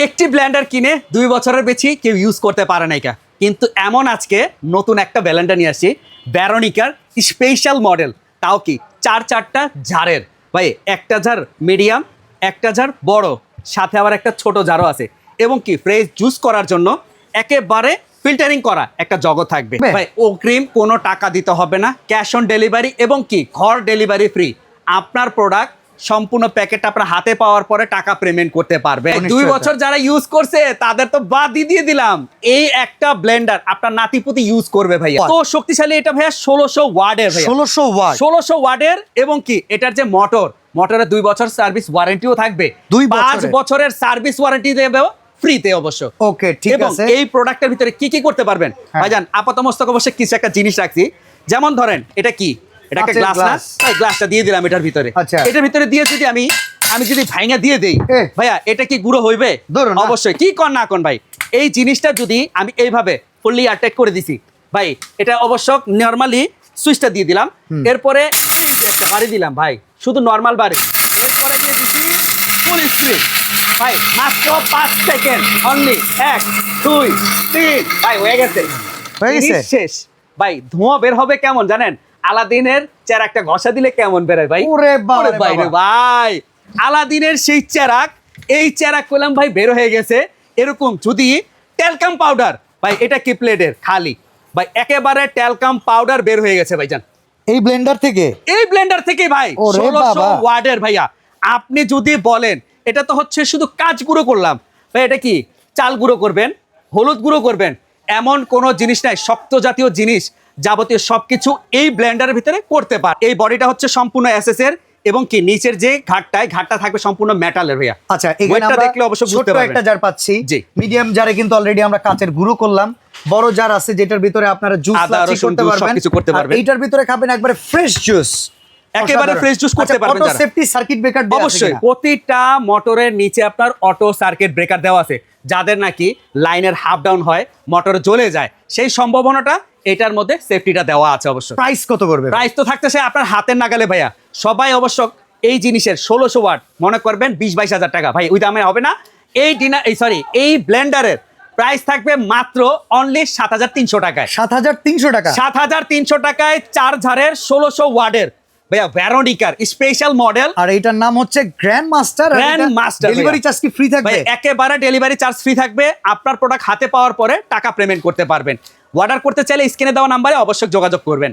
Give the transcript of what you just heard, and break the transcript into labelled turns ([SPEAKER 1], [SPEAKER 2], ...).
[SPEAKER 1] একটি ব্লেন্ডার কিনে 2 বছরের বেশি কেউ ইউজ করতে পারে না, কিন্তু এমন আজকে নতুন একটা ব্লেন্ডার নিয়ে আসছি, ভেরোনিকার স্পেশাল মডেল। তাও কি চারটা জারের ভাই, একটা জার মিডিয়াম, একটা জার বড়, সাথে আবার একটা ছোট জারও আছে, এবং কি ফ্রেশ জুস করার জন্য একেবারে ফিল্টারিং করা একটা জগৎ থাকবে ভাই। অগ্রিম কোনো টাকা দিতে হবে না, ক্যাশ অন ডেলিভারি, এবং কি ঘর ডেলিভারি ফ্রি। আপনার প্রোডাক্ট সম্পূর্ণ প্যাকেট আপনার হাতে পাওয়ার পরে টাকা পেমেন্ট করতে পারবে। 2 বছর যারা ইউজ করছে তাদের তো বাদ দিয়ে দিলাম। এই একটা ব্লেন্ডার আপনার নাতিপুতি ইউজ করবে ভাইয়া। তো শক্তিশালী এটা ভাইয়া, 1600 ওয়াটের ভাইয়া, 1600 ওয়াটের, এবং কি এটার যে মোটরের 2 বছর সার্ভিস ওয়ারেন্টিও থাকবে, 5 বছরের সার্ভিস ওয়ারেন্টি দেবে ফ্রিতে অবশ্য।
[SPEAKER 2] ওকে, ঠিক আছে।
[SPEAKER 1] এই প্রোডাক্টের ভিতরে কি কি করতে পারবেন ভাইজান? আপাতমস্তক অবশ্যই কিছু একটা জিনিস রাখছি, যেমন ধরেন এটা কি, এটা একটা গ্লাস না, এই গ্লাসটা দিয়ে দিলাম এটার ভিতরে। এটার ভিতরে দিয়ে যদি আমি যদি ভাঙা দিয়ে দেই ভাইয়া, এটা কি গুঁড়ো হইবে? অবশ্যই। কি কর না কোন ভাই, এই জিনিসটা যদি আমি এইভাবে ফুললি অ্যাটাক করে দিছি ভাই, এটা অবশ্য নরমালি সুইচটা দিয়ে দিলাম, এরপরে এই যে একটা বাড়ি দিলাম ভাই, শুধু নরমাল বাড়ি, এরপরে দিয়ে দিছি ফুল স্পিড ভাই, মাত্র 5 সেকেন্ড অনলি। 1 2 3 ভাই, হয়ে গেছে শেষ ভাই। ধোঁয়া বের হবে কেমন জানেন? আলাদিনের চেরাকটা ঘষা দিলে কেমন বেরোয় ভাই? ওরে ভাই রে ভাই, আলাদিনের সেই চেরাক, এই চেরাক করলাম ভাই বের হয়ে গেছে এরকম। যদি ট্যালকাম পাউডার ভাই, এটা কি প্লেটের খালি ভাই, একেবারে ট্যালকাম পাউডার বের হয়ে গেছে ভাইজান
[SPEAKER 2] এই ব্লেন্ডার থেকে
[SPEAKER 1] ভাই। 1600 ওয়াটের ভাইয়া। আপনি যদি বলেন এটা তো হচ্ছে শুধু কাজ গুঁড়ো করলাম ভাই, এটা কি চাল গুঁড়ো করবেন, হলুদ গুঁড়ো করবেন, এমন কোনো জিনিস নাই। শক্ত জাতীয় জিনিস যাবতীয় সবকিছু এই ব্লেন্ডারের ভিতরে করতে পারে। এই বডিটা হচ্ছে সম্পূর্ণ এসএস এর, এবং কি নিচের যে ঘাটটা থাকবে সম্পূর্ণ মেটালের ভাইয়া।
[SPEAKER 2] আচ্ছা, এখানে দেখলে অবশ্যই বুঝতে পারবেন একটা জার পাচ্ছি। মিডিয়াম জারে কিন্তু অলরেডি আমরা কাচের গুঁড়ো করলাম, বড় জার আছে যেটার ভিতরে আপনারা জুস করতে পারবেন, সবকিছু করতে পারবেন। এইটার ভিতরে খাবেন একবারে ফ্রেশ জুস, একেবারে ফ্রেশ জুস করতে পারবেন। অটো সেফটি সার্কিট ব্রেকার দেওয়া আছে অবশ্যই। প্রতিটা মোটরের নিচে আপনার অটো সার্কিট ব্রেকার দেওয়া আছে, যাদের নাকি লাইনের হাফ ডাউন হয়, মোটর জ্বলে যায়, সেই সম্ভাবনাটা এটার মধ্যে সেফটিটা দেওয়া আছে অবশ্য। প্রাইস কত করবে? প্রাইস তো থাকতেছে আপনার হাতের নাগালে ভাইয়া। সবাই অবশ্য এই জিনিসের 1600 ওয়াট মনে করবেন 20-22 হাজার টাকা ভাই, ওই দামে হবে না। এই ব্লেন্ডারের প্রাইস থাকবে মাত্র অনলি 7300 টাকায়। 7300 টাকা?
[SPEAKER 1] 7300 টাকায় 4 জারের 1600 ওয়াটের ভাইয়া, ভেরোনিকার স্পেশাল মডেল। আর এইটার নাম হচ্ছে গ্র্যান্ড মাস্টার। ডেলিভারি চার্জ কি ফ্রি থাকবে? একেবারে ডেলিভারি চার্জ ফ্রি থাকবে। আপনার প্রোডাক্ট হাতে পাওয়ার পরে টাকা পেমেন্ট করতে পারবেন। অর্ডার করতে চাইলে স্ক্রিনে দেওয়া নাম্বারে অবশ্যই যোগাযোগ করবেন।